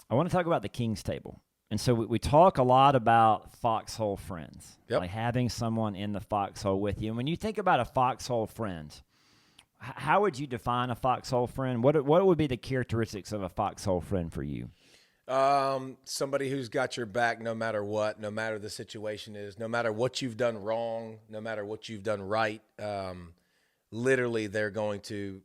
I want to talk about the King's Table. And so we talk a lot about foxhole friends, like having someone in the foxhole with you. And when you think about a foxhole friend, how would you define a foxhole friend? What would be the characteristics of a foxhole friend for you? Somebody who's got your back no matter what, no matter the situation is, no matter what you've done wrong, no matter what you've done right. Literally, they're going to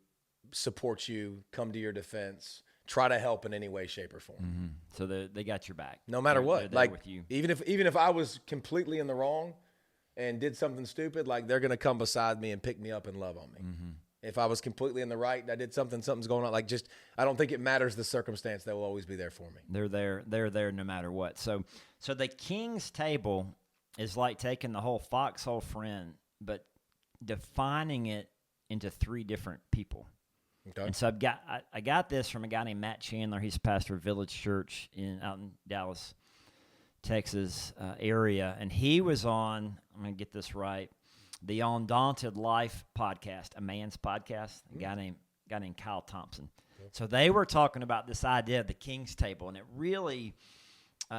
support you, come to your defense, try to help in any way, shape, or form. Mm-hmm. So they got your back. No matter what. They're like, with you. even if I was completely in the wrong and did something stupid, like they're going to come beside me and pick me up and love on me. Mm-hmm. If I was completely in the right and I did something's going on, like just I don't think it matters the circumstance. They will always be there for me. They're there no matter what. So the King's Table is like taking the whole foxhole friend, but defining it into 3 different people. Okay. And so I got this from a guy named Matt Chandler. He's a pastor of Village Church out in Dallas, Texas area, and he was on. I'm going to get this right. The Undaunted Life podcast, a man's podcast. A guy named Kyle Thompson. Okay. So they were talking about this idea of the King's Table, and it really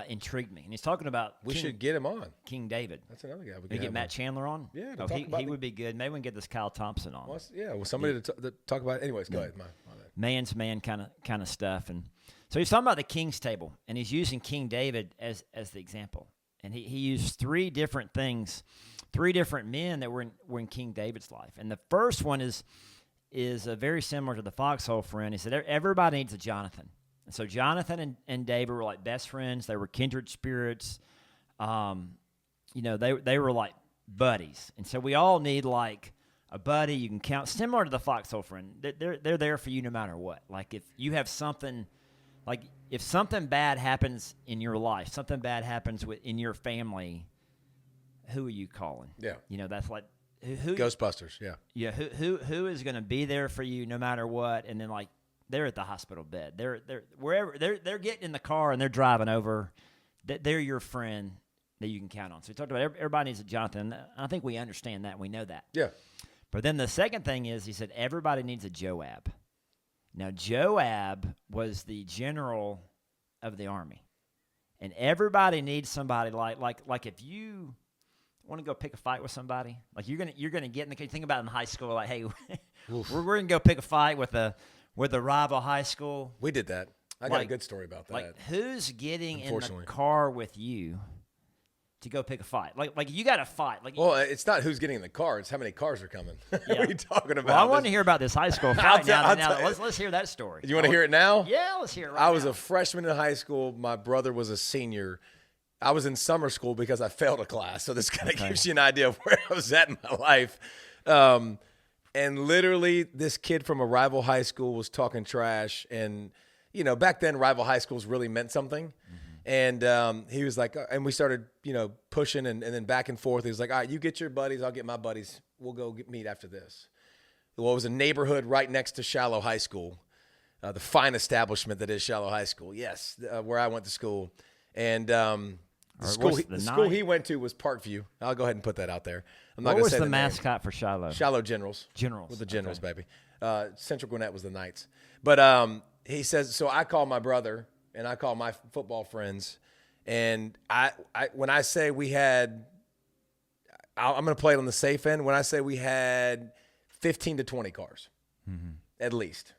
intrigued me. And he's talking about we should get him on. King David. That's another guy. We get Matt Chandler on. Yeah, he would be good. Maybe we can get this Kyle Thompson on. Well, somebody to talk about it. Anyways, go ahead. My bad. Man's man kind of stuff. And so he's talking about the King's Table, and he's using King David as the example. And he used 3 different things, 3 different men that were in King David's life. And the first one is very similar to the foxhole friend. He said everybody needs a Jonathan. And so Jonathan and David were like best friends. They were kindred spirits. They were like buddies. And so we all need like a buddy you can count, similar to the foxhole friend. They're there for you no matter what. Like if you have something, like if something bad happens in your life, something bad happens in your family, who are you calling? Yeah. That's like who Ghostbusters. Yeah. Yeah. Who is going to be there for you no matter what? And then like they're at the hospital bed. They're wherever they're getting in the car and they're driving over. They're your friend that you can count on. So we talked about everybody needs a Jonathan. I think we understand that. And we know that. Yeah. But then the second thing is he said everybody needs a Joab. Now Joab was the general of the army, and everybody needs somebody like if you want to go pick a fight with somebody, like you're gonna get in the think about it in high school, like hey, we're gonna go pick a fight with a rival high school. We did that. I got a good story about that. Like who's getting in the car with you to go pick a fight? Like you got to fight. It's not who's getting in the car; it's how many cars are coming. Yeah. What are you talking about? Well, I want to hear about this high school fight now. Let's hear that story. You want to hear it now? Yeah, let's hear it. I was a freshman in high school. My brother was a senior. I was in summer school because I failed a class, so this kind of gives you an idea of where I was at in my life. And literally, this kid from a rival high school was talking trash, and back then, rival high schools really meant something. Mm-hmm. And he was like, and we started, pushing and then back and forth. He was like, all right, you get your buddies, I'll get my buddies. We'll go meet after this. Well, it was a neighborhood right next to Shallow High School, the fine establishment that is Shallow High School. Yes, where I went to school. And the school he went to was Parkview. I'll go ahead and put that out there. I'm not what gonna was say the mascot for Shiloh? Shiloh Generals. Generals. With the Generals, baby. Central Gwinnett was the Knights. But he says, so I call my brother and I call my football friends. And when I say we had, I'm going to play it on the safe end. When I say we had 15 to 20 cars, at least.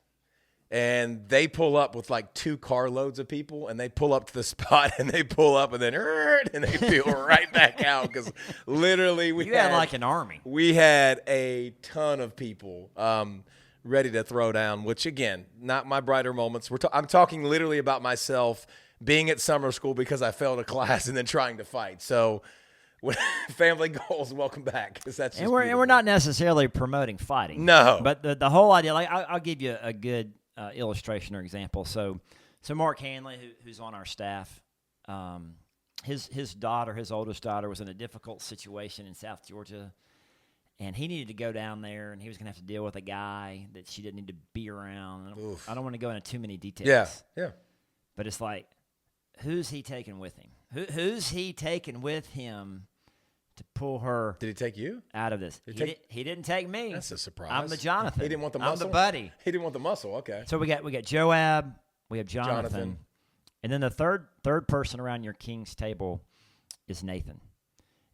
And they pull up with like 2 carloads of people, and they pull up to the spot, and they pull up, and then and they peel right back out because literally we had like an army. We had a ton of people ready to throw down. Which again, not my brighter moments. I'm talking literally about myself being at summer school because I failed a class and then trying to fight. So. Family goals, welcome back. And we're not necessarily promoting fighting. No, but the whole idea, like I'll give you a good illustration or example. So Mark Hanley, who's on our staff, his daughter, his oldest daughter, was in a difficult situation in South Georgia, and he needed to go down there, and he was going to have to deal with a guy that she didn't need to be around. I don't want to go into too many details. Yeah. But it's like, who's he taking with him? Who's he taking with him to pull her? Did he take you out of this? He didn't take me. That's a surprise. I'm the Jonathan. He didn't want the muscle. I'm the buddy. He didn't want the muscle. Okay. So we got Joab. We have Jonathan. And then the third person around your king's table is Nathan.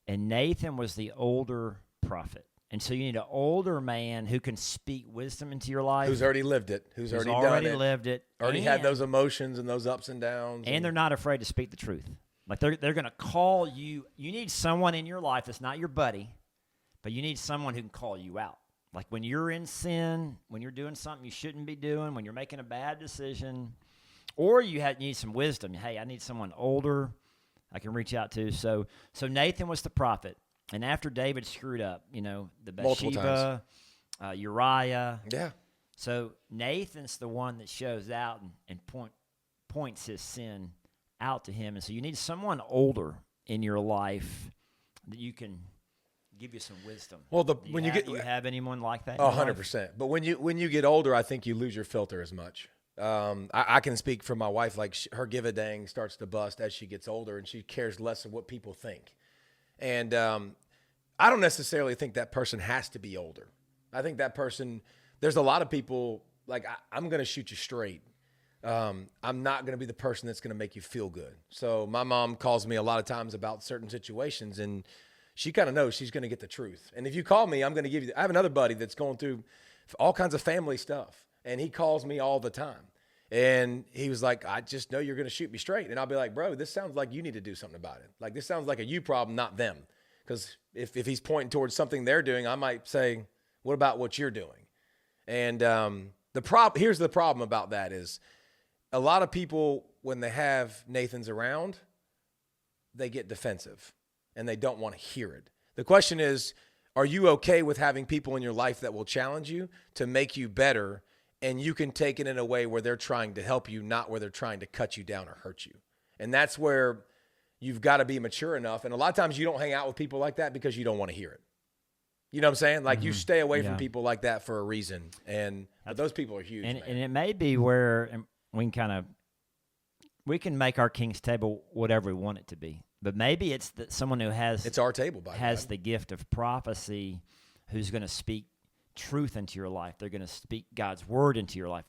And Nathan was the older prophet. And so you need an older man who can speak wisdom into your life. Who's already lived it. Who's already done it. Lived it. Already had those emotions and those ups and downs. And they're not afraid to speak the truth. Like they're going to call you. You need someone in your life that's not your buddy, but you need someone who can call you out. Like when you're in sin, when you're doing something you shouldn't be doing, when you're making a bad decision, or you need some wisdom. Hey, I need someone older I can reach out to. So Nathan was the prophet. And after David screwed up, the Bathsheba, Uriah. Yeah. So Nathan's the one that shows out and points his sin out to him. And so you need someone older in your life that you can give you some wisdom. Well, do you have anyone like that? 100%. But when you get older, I think you lose your filter as much. I can speak for my wife. Like her give a dang starts to bust as she gets older, and she cares less of what people think. And I don't necessarily think that person has to be older. I think that person, there's a lot of people, like, I'm going to shoot you straight. I'm not going to be the person that's going to make you feel good. So my mom calls me a lot of times about certain situations, and she kind of knows she's going to get the truth. And if you call me, I'm going to give you, I have another buddy that's going through all kinds of family stuff, and he calls me all the time. And he was like, I just know you're going to shoot me straight. And I'll be like, bro, this sounds like you need to do something about it. Like, this sounds like a you problem, not them. Because if he's pointing towards something they're doing, I might say, what about what you're doing? And here's the problem about that is a lot of people, when they have Nathans around, they get defensive and they don't want to hear it. The question is, are you okay with having people in your life that will challenge you to make you better, and you can take it in a way where they're trying to help you, not where they're trying to cut you down or hurt you? And that's where you've got to be mature enough. And a lot of times you don't hang out with people like that because you don't want to hear it. You know what I'm saying? Like, you stay away from people like that for a reason. But those people are huge. And it may be where we can make our king's table whatever we want it to be. But maybe it's someone who it's our table, has the gift of prophecy, who's going to speak truth into your life. They're going to speak God's word into your life.